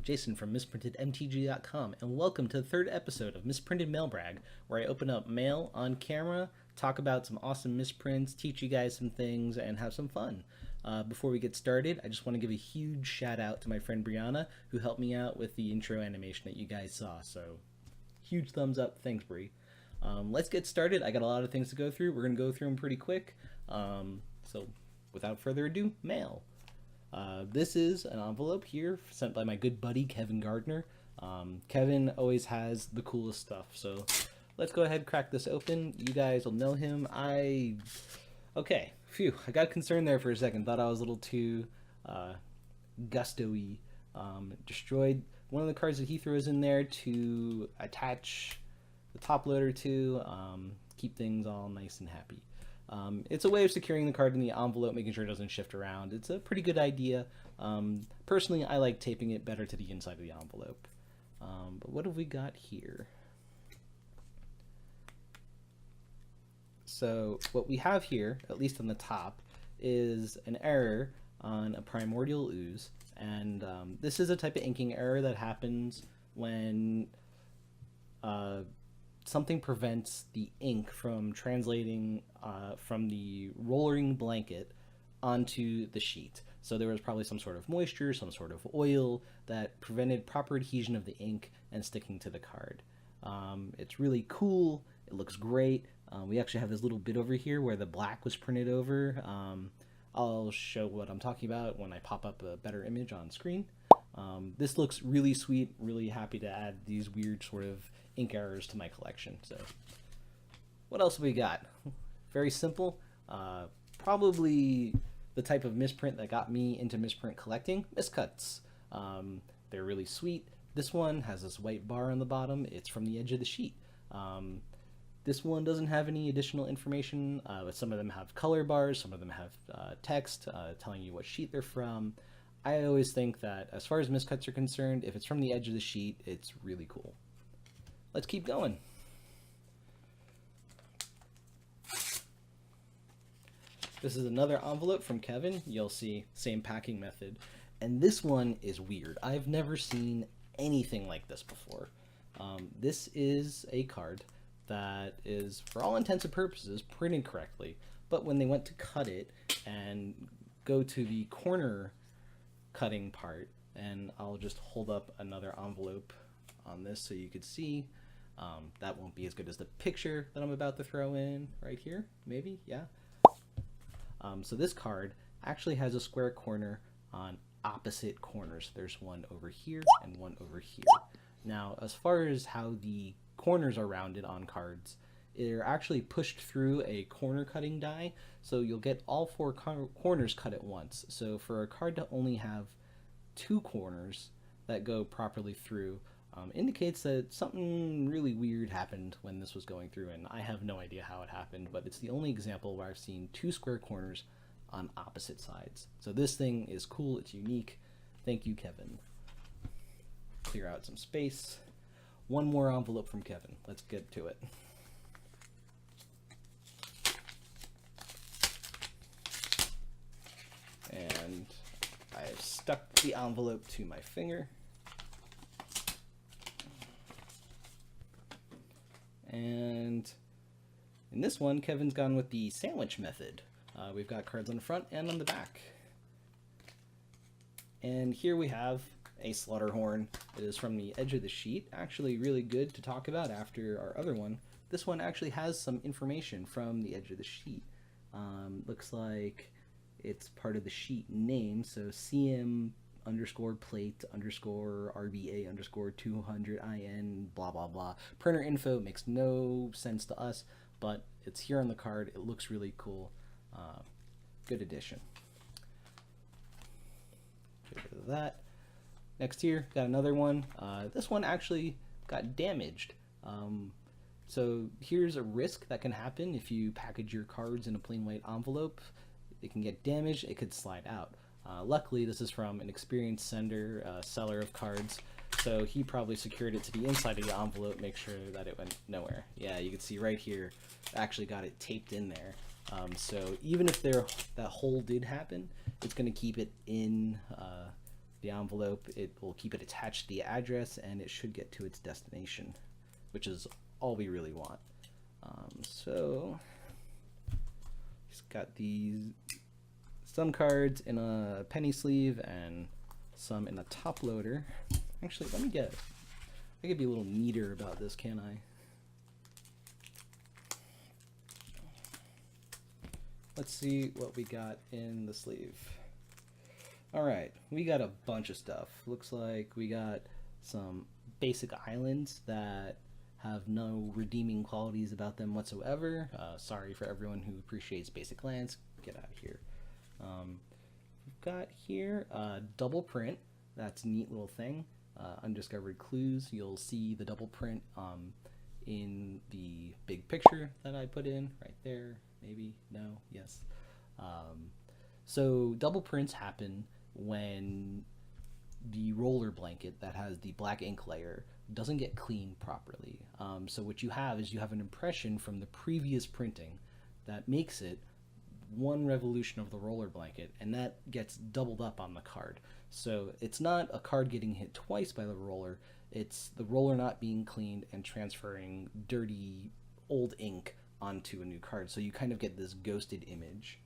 Jason from MisprintedMTG.com, and welcome to the third episode of Misprinted Mail Brag, where I open up mail on camera, talk about some awesome misprints, teach you guys some things, and have some fun. Before we get started, I just want to give a huge shout out to my friend Brianna, who helped me out with the intro animation that you guys saw, so huge thumbs up. Thanks, Bri. Let's get started. I got a lot of things to go through. We're going to go through them pretty quick. So without further ado, mail. This is an envelope here sent by my good buddy Kevin Gardner. Kevin always has the coolest stuff, so let's go ahead and crack this open. You guys will know him. Okay, phew, I got concerned there for a second. Thought I was a little too gusto-y. Destroyed one of the cards that he throws in there to attach the top loader to, keep things all nice and happy. It's a way of securing the card in the envelope, making sure it doesn't shift around. It's a pretty good idea. Personally, I like taping it better to the inside of the envelope. But what have we got here? So what we have here, at least on the top, is an error on a primordial ooze. And this is a type of inking error that happens when something prevents the ink from translating from the rolling blanket onto the sheet. So there was probably some sort of moisture, some sort of oil that prevented proper adhesion of the ink and sticking to the card. It's really cool. It looks great. We actually have this little bit over here where the black was printed over. I'll show what I'm talking about when I pop up a better image on screen. This looks really sweet. Really happy to add these weird sort of ink errors to my collection. So what else have we got? Very simple. Probably the type of misprint that got me into misprint collecting, miscuts. They're really sweet. This one has this white bar on the bottom. It's from the edge of the sheet. This one doesn't have any additional information, but some of them have color bars, some of them have text telling you what sheet they're from. I always think that as far as miscuts are concerned, if it's from the edge of the sheet, it's really cool. Let's keep going. This is another envelope from Kevin. You'll see same packing method. And this one is weird. I've never seen anything like this before. This is a card that is, for all intents and purposes, printed correctly. But when they went to cut it and go to the corner cutting part, and I'll just hold up another envelope on this so you could see. That won't be as good as the picture that I'm about to throw in right here, maybe, yeah. So this card actually has a square corner on opposite corners. There's one over here and one over here. Now, as far as how the corners are rounded on cards, they're actually pushed through a corner cutting die, so you'll get all four corners cut at once. So for a card to only have two corners that go properly through, indicates that something really weird happened when this was going through, and I have no idea how it happened, but it's the only example where I've seen two square corners on opposite sides. So this thing is cool, it's unique. Thank you, Kevin. Clear out some space. One more envelope from Kevin. Let's get to it. And I've stuck the envelope to my finger. And in this one, Kevin's gone with the sandwich method. We've got cards on the front and on the back. And here we have a slaughter horn. It is from the edge of the sheet. Actually really good to talk about after our other one. This one actually has some information from the edge of the sheet. Looks like it's part of the sheet name, so CM _ plate _ RBA _ 200 IN blah blah blah. Printer info makes no sense to us, but it's here on the card. It looks really cool. Good addition. Get rid of that. Next here, got another one. This one actually got damaged. So here's a risk that can happen if you package your cards in a plain white envelope. It can get damaged, it could slide out. Luckily, this is from an experienced seller of cards, so he probably secured it to the inside of the envelope, make sure that it went nowhere. Yeah, you can see right here, actually got it taped in there. So even if that hole did happen, it's going to keep it in the envelope, it will keep it attached to the address, and it should get to its destination, which is all we really want. So just got these, some cards in a penny sleeve and some in a top loader. Actually, I could be a little neater about this, can't I? Let's see what we got in the sleeve. All right, we got a bunch of stuff. Looks like we got some basic islands that have no redeeming qualities about them whatsoever. Sorry for everyone who appreciates basic lands. Get out of here. We've got here a double print. That's a neat little thing. Undiscovered clues. You'll see the double print in the big picture that I put in right there. Maybe, no, yes. So double prints happen when the roller blanket that has the black ink layer doesn't get cleaned properly. So what you have is you have an impression from the previous printing that makes it one revolution of the roller blanket, and that gets doubled up on the card. So it's not a card getting hit twice by the roller, it's the roller not being cleaned and transferring dirty old ink onto a new card. So you kind of get this ghosted image.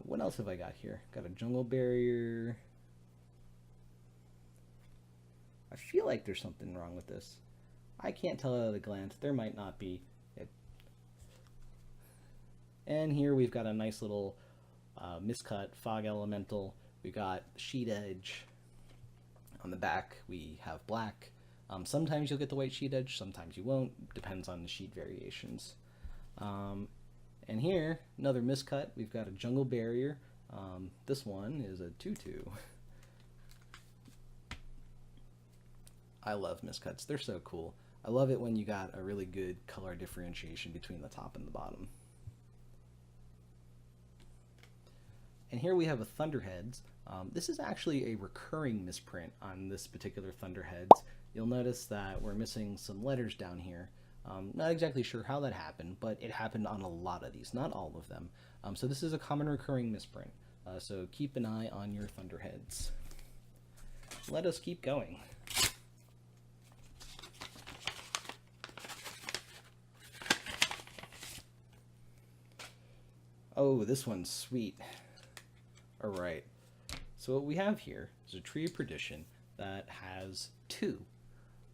What else have I got here? Got a jungle barrier. I feel like there's something wrong with this. I can't tell at a glance. There might not be. And here we've got a nice little miscut fog elemental. We've got sheet edge. On the back we have black. Sometimes you'll get the white sheet edge, sometimes you won't. Depends on the sheet variations. And here, another miscut. We've got a jungle barrier. This one is a 2/2. I love miscuts. They're so cool. I love it when you got a really good color differentiation between the top and the bottom. And here we have a Thunderheads. This is actually a recurring misprint on this particular Thunderheads. You'll notice that we're missing some letters down here. Not exactly sure how that happened, but it happened on a lot of these, not all of them. So this is a common recurring misprint. So keep an eye on your Thunderheads. Let us keep going. Oh, this one's sweet. All right. So what we have here is a Tree of Perdition that has 2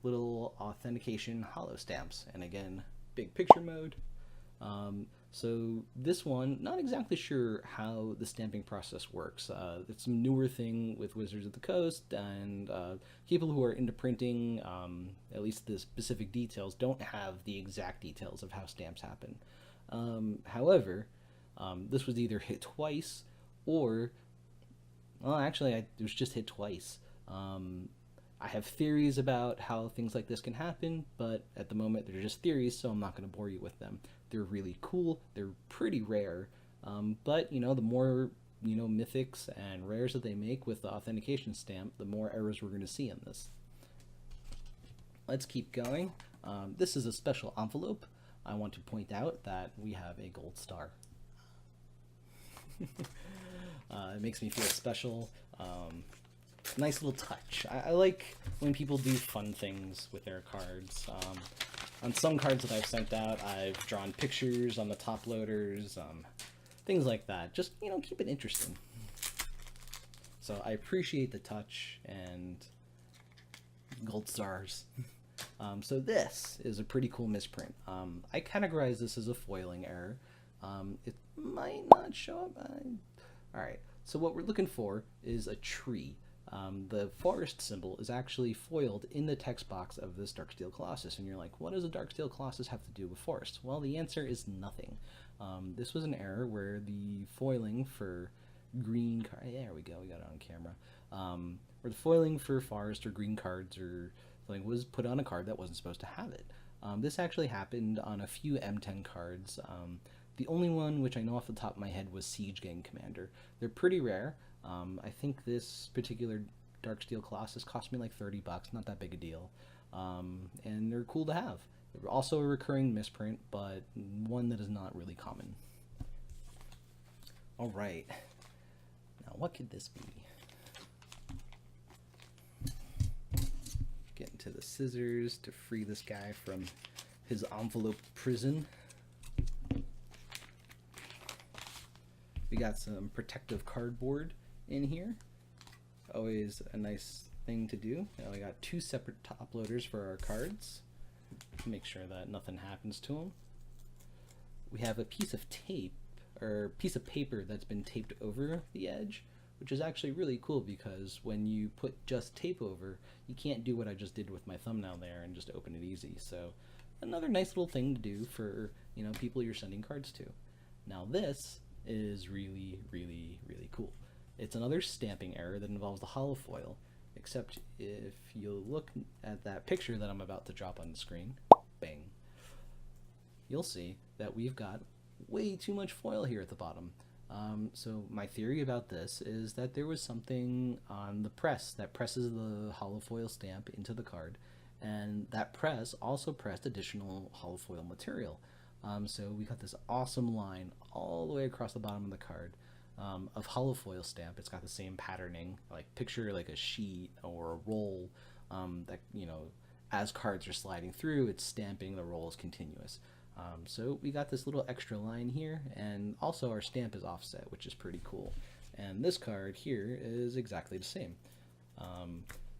little authentication hollow stamps, and again, big picture mode. So this one, not exactly sure how the stamping process works. It's a newer thing with Wizards of the Coast, and people who are into printing, at least the specific details, don't have the exact details of how stamps happen. However, this was either hit twice or, well, actually, it was just hit twice. I have theories about how things like this can happen, but at the moment they're just theories, so I'm not going to bore you with them. They're really cool, they're pretty rare, but the more mythics and rares that they make with the authentication stamp, the more errors we're going to see in this. Let's keep going. This is a special envelope. I want to point out that we have a gold star. It makes me feel special. Nice little touch. I like when people do fun things with their cards. On some cards that I've sent out, I've drawn pictures on the top loaders, things like that. Just, keep it interesting. So I appreciate the touch and gold stars. So this is a pretty cool misprint. I categorize this as a foiling error. It might not show up. Alright, so what we're looking for is a tree. The forest symbol is actually foiled in the text box of this Darksteel Colossus, and you're like, what does a Darksteel Colossus have to do with forest? Well, the answer is nothing. This was an error where the foiling for green card, there we go, we got it on camera, where the foiling for forest or green cards or something was put on a card that wasn't supposed to have it. This actually happened on a few M10 cards. The only one which I know off the top of my head was Siege Gang Commander. They're pretty rare. I think this particular Darksteel Colossus cost me like $30, not that big a deal. And they're cool to have. They're also a recurring misprint, but one that is not really common. Alright. Now what could this be? get into the scissors to free this guy from his envelope prison. We got some protective cardboard in here. Always a nice thing to do. Now we got 2 separate top loaders for our cards. Make sure that nothing happens to them. We have a piece of tape, or piece of paper that's been taped over the edge, which is actually really cool because when you put just tape over, you can't do what I just did with my thumbnail there and just open it easy. So another nice little thing to do for, you know, people you're sending cards to. Now this is really, really, really cool. It's another stamping error that involves the holofoil, except if you look at that picture that I'm about to drop on the screen, bang, you'll see that we've got way too much foil here at the bottom. So my theory about this is that there was something on the press that presses the holofoil stamp into the card, and that press also pressed additional holofoil material. So we got this awesome line all the way across the bottom of the card of holofoil stamp. It's got the same patterning, like picture like a sheet or a roll that, you know, as cards are sliding through, it's stamping, the roll is continuous. So we got this little extra line here, and also our stamp is offset, which is pretty cool. And this card here is exactly the same.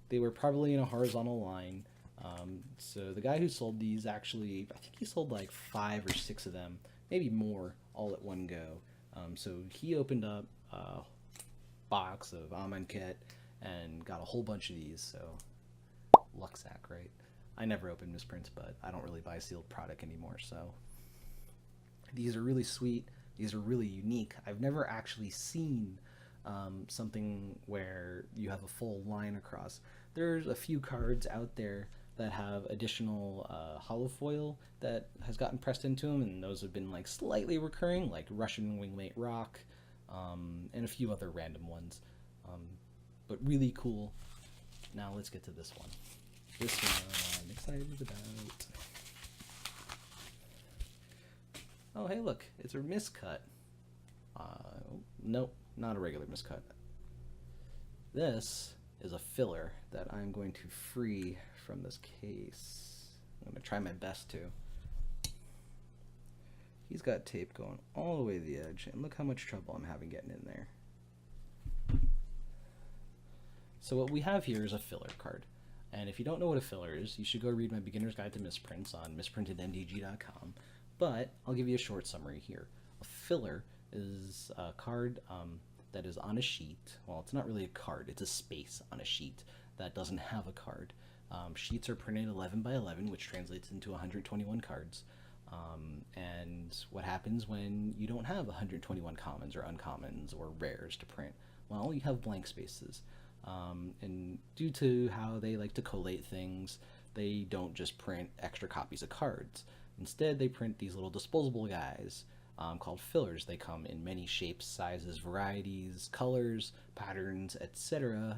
They were probably in a horizontal line. So the guy who sold these actually, I think he sold like 5 or 6 of them, maybe more, all at one go. So he opened up a box of Amonkhet and got a whole bunch of these. So luck sack, right? I never open misprints, but I don't really buy sealed product anymore. So these are really sweet. These are really unique. I've never actually seen something where you have a full line across. There's a few cards out there that have additional holofoil that has gotten pressed into them, and those have been like slightly recurring, like Russian Wingmate Rock, and a few other random ones. But really cool. Now let's get to this one. This one I'm excited about. Oh, hey, look, it's a miscut. Nope, not a regular miscut. This is a filler that I'm going to free from this case. I'm going to try my best to. He's got tape going all the way to the edge, and look how much trouble I'm having getting in there. So what we have here is a filler card. And if you don't know what a filler is, you should go read my beginner's guide to misprints on misprintedmtg.com. But I'll give you a short summary here. A filler is a card that is on a sheet. Well, it's not really a card, it's a space on a sheet that doesn't have a card. Sheets are printed 11 by 11, which translates into 121 cards. And what happens when you don't have 121 commons or uncommons or rares to print? Well, you have blank spaces. And due to how they like to collate things, they don't just print extra copies of cards. Instead, they print these little disposable guys called fillers. They come in many shapes, sizes, varieties, colors, patterns, etc.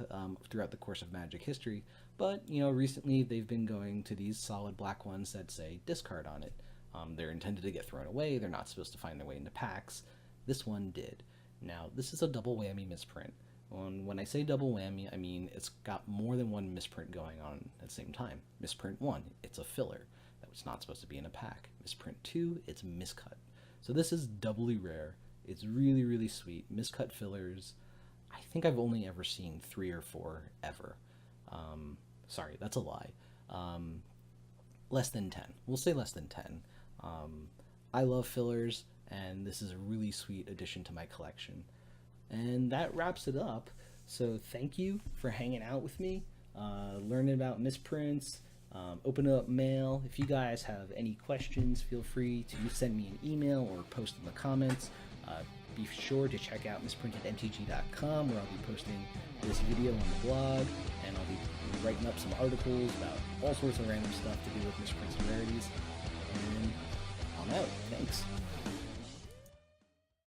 Throughout the course of Magic history. But, you know, recently they've been going to these solid black ones that say discard on it. They're intended to get thrown away. They're not supposed to find their way into packs. This one did. Now, this is a double whammy misprint. When I say double whammy, I mean it's got more than one misprint going on at the same time. Misprint 1, it's a filler that was not supposed to be in a pack. Misprint 2, it's miscut. So this is doubly rare. It's really, really sweet. Miscut fillers, I think I've only ever seen 3 or 4 ever. Sorry, that's a lie. Less than 10. We'll say less than 10. I love fillers, and this is a really sweet addition to my collection. And that wraps it up. So thank you for hanging out with me, learning about misprints, opening up mail. If you guys have any questions, feel free to send me an email or post in the comments. Be sure to check out misprintedmtg.com, where I'll be posting this video on the blog, and I'll be writing up some articles about all sorts of random stuff to do with misprints and rarities. And I'm out. Thanks.